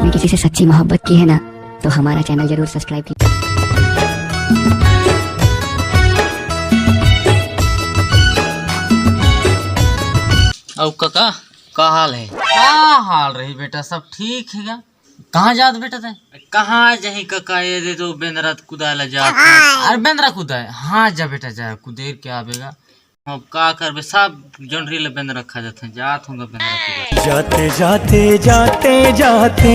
आपने किसी से सच्ची मोहब्बत की है ना, तो हमारा चैनल जरूर सब्सक्राइब कीजिए। अब काका का हाल है? क्या हाल रही बेटा, सब ठीक है क्या? कहाँ जात बेटा थे? कहाँ जाही काका, ये दे तो बेंदरा कुदाला जात। अरे बेंदरा कुदाए? हाँ जा बेटा जा, कुदेर के आवेगा। अब का करबे, सब जोंडरी ले बेंदरा खा जाते हैं, जात होगा बेंदरा कुदाए। जाते जाते जाते जाते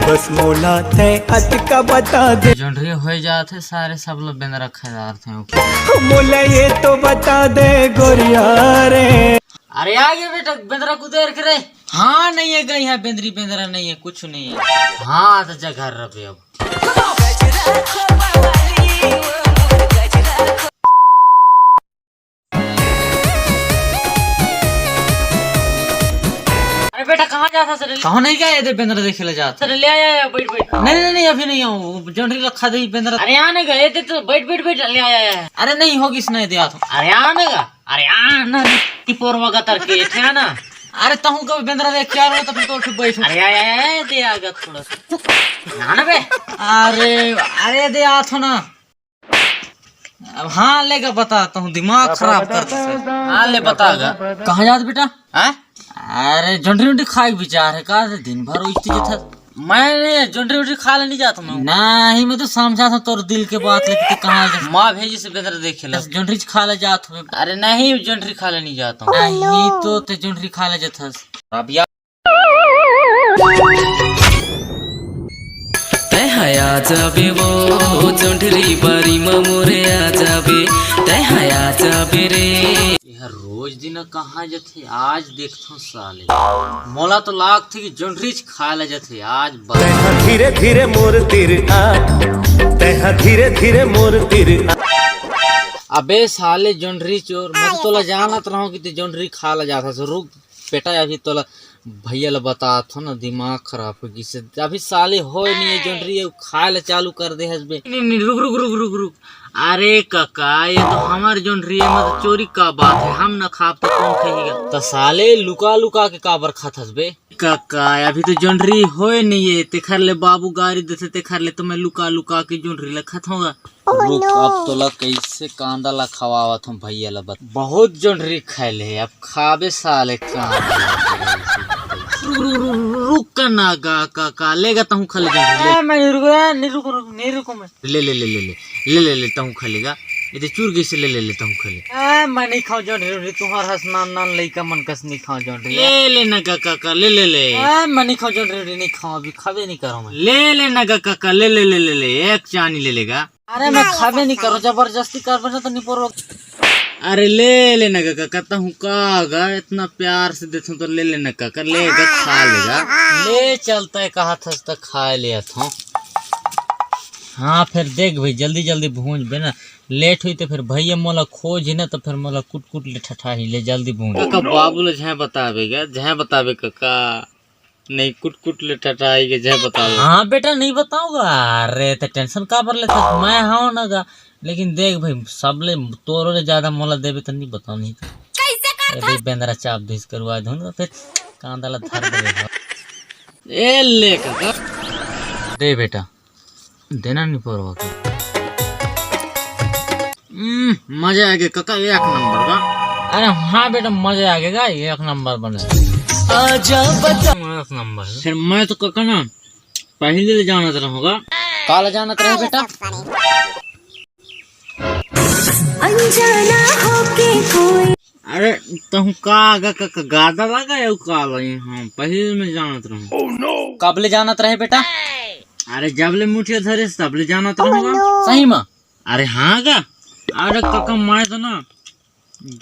बस मोला थे अटका बता दे। जोंडरी हो जाते सारे, सब लोग बेंदरा खा जाते हैं। मोला ये तो बता दे गोरिया रे। अरे आ गया बेटा, बेंदरा कुदेर करे। हाँ नहीं है गई है बेंदरी, बेंदरा नहीं है, कुछ नहीं है। हाँ तो जा घर रहे अब। अरे बेटा कहाँ जाता सर? कहाँ नहीं गया ये बेंदरा देखे ले जाता सर? ले आया बैठ बैठ। नहीं अभी नहीं आऊँ, जोंडरी रखा दे बेंदरा। अरे आने गए थे तो बैठ बैठ बैठ ले आया। अरे नहीं होगी नहीं दिया तो। अरे आने का, अरे आना की पोरवा का तरके थे ना। अरे तहु कब बेंदरा देख क्या रहा, तो फिर तो बैठ। अरे आया दे आगा थोड़ा सा ना बे। अरे दे आ थो ना। अब हाँ लेगा, बताता हूँ, दिमाग खराब कर। हाँ ले बतागा। कहाँ जात बेटा? अरे जोंडरी उंडरी खाए विचार है का? दिन भर उठती था मैं, जोंडरी उंडरी खा ले नहीं जाता मैं। नहीं मैं तो समझा था तोर दिल के बात, लेकिन कहाँ माँ भेजी से बेंदरा देखे ला जोंडरी खा ले जात हो। अरे नहीं जोंडरी खा ले नहीं जाता हूँ। नहीं तो ते जोंडरी खा ले जाता अब यार। आ जाबे वो जोंडरी बारी मोरे आ जाबे, आ जाबे रे। यार रोज दिन कहाँ जथे, आज देखता हूँ साले। मोला तो लाग थी कि जोंडरी खा ले जथे, आज धीरे धीरे मोर तिर आ, धीरे धीरे मोर तिर आ। अबे साले जोंडरी चोर, मैं तो तोला जानत रहूं कि ते जोंडरी खा ला जाता। सो रुक बेटा, अभी तोला भैया ला बता थो ना, दिमाग खराब हो गई से। अभी साले हो नहीं है जोंडरी खाए ला चालू कर दे हसबे। नहीं रुक रुक रुक रुक रुक। अरे काका ये तो हमारे जोंडरी है, मतलब चोरी का बात है, हम न खाब तो कौन खाएगा? तो साले लुका लुका के काबर खात हसबे? काका अभी तो जोंडरी होए नहीं है, ते खर ले बाबू गाड़ी देते, ते खर ले तो मैं लुका लुका के जोंडरी ला खाता होगा। रुक अब तो ला कैसे कांदा ला खवावत हूँ भैया ला, बहुत जोंडरी खाए ले, अब खाबे साले कांदा। रुक ना काका लेगा तहु खा लेगा। मैं नहीं रुको मैं ले लेता हूँ, खा लेगा। ये चूर गई से ले लेता हूँ, खा ले। मैं नहीं खाऊं जोंडरी, तुम्हारा हंस नान नान लइका मन कस नहीं खाऊं जोंडरी। ले लेना काका ले मैं नहीं खाऊं जोंडरी, नहीं खाऊं, अभी खावे नहीं करूँ मैं। ले लेना काका ले एक चानी ले लेगा। अरे मैं खावे नहीं करूँ, जबरदस्ती कर बना तो नहीं पोरो। अरे ले लेना काका, कहता हूँ कागा इतना प्यार से देता हूँ तो ले लेना काका, लेगा खा लेगा। ले चलता है कहा था तो खा लिया था। हाँ फिर देख भाई जल्दी जल्दी भूंज बे ना, लेट हुई तो फिर भैया मोला खोज ही ना, तो फिर मोला कुट कुट ले ठठा ही ले जल्दी भूंज। काका बाबू ले जहाँ बतावेगा, जहाँ बतावे काका, नहीं कुट कुट ले ठठाएगा जहाँ बतावे। हाँ बेटा नहीं बताऊंगा। अरे तो टेंशन का पर लेता, मैं हाँ ना गा, लेकिन देख भाई सबले तोरो ले ज्यादा मोला देवे तो नहीं बताओ, नहीं तो भाई बेंदरा चाप धीस करवा दूँ तो फिर कांदा ला धर दे। ए ले काका दे बेटा, देना नहीं पड़ेगा के। मजा आ गया काका, एक नंबर का। अरे हाँ बेटा मजा आ गया, एक नंबर बने। आजा बता एक नंबर। फिर मैं तो काका ना पहले ले जाना रहूँगा। काला जाना रहे बेटा? अनजाना होके कोई। अरे तुम कागा काका गादा लगा या काला? हाँ पहले में जानत रहूँ। कब ले जानत रहे बेटा? अरे जब ले मुठिया धरे तब ले जानत रहूँगा। सही में? अरे हाँ गा। अरे काका मैं तो ना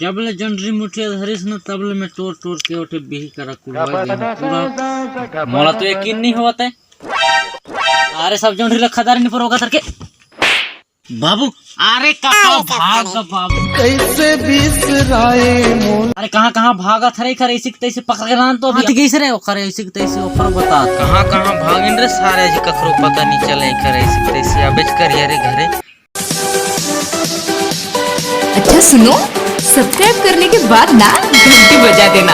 जब ले जोंडरी मुठिया धरिस ना, तब ले मैं तोड़ तोड़ के उठे बिही करा पूरा। मोला तो यकीन नहीं होता है। अरे सब जोंडरी ला खदार नहीं पर होगा तरके बाबू। अरे काका भाग बाबू, कैसे बिसराए मोल। अरे कहाँ भागा थरे खरे इसी तैसे पकड़ के लान तो अभी कैसे रे खरे इसी तैसे ऊपर बता कहाँ भागिन रे सारे जी कखरो पता नहीं चले खरे इसी तैसे अबेच कर यारे घरे। अच्छा सुनो, सब्सक्राइब करने के बाद ना घंटी बजा देना।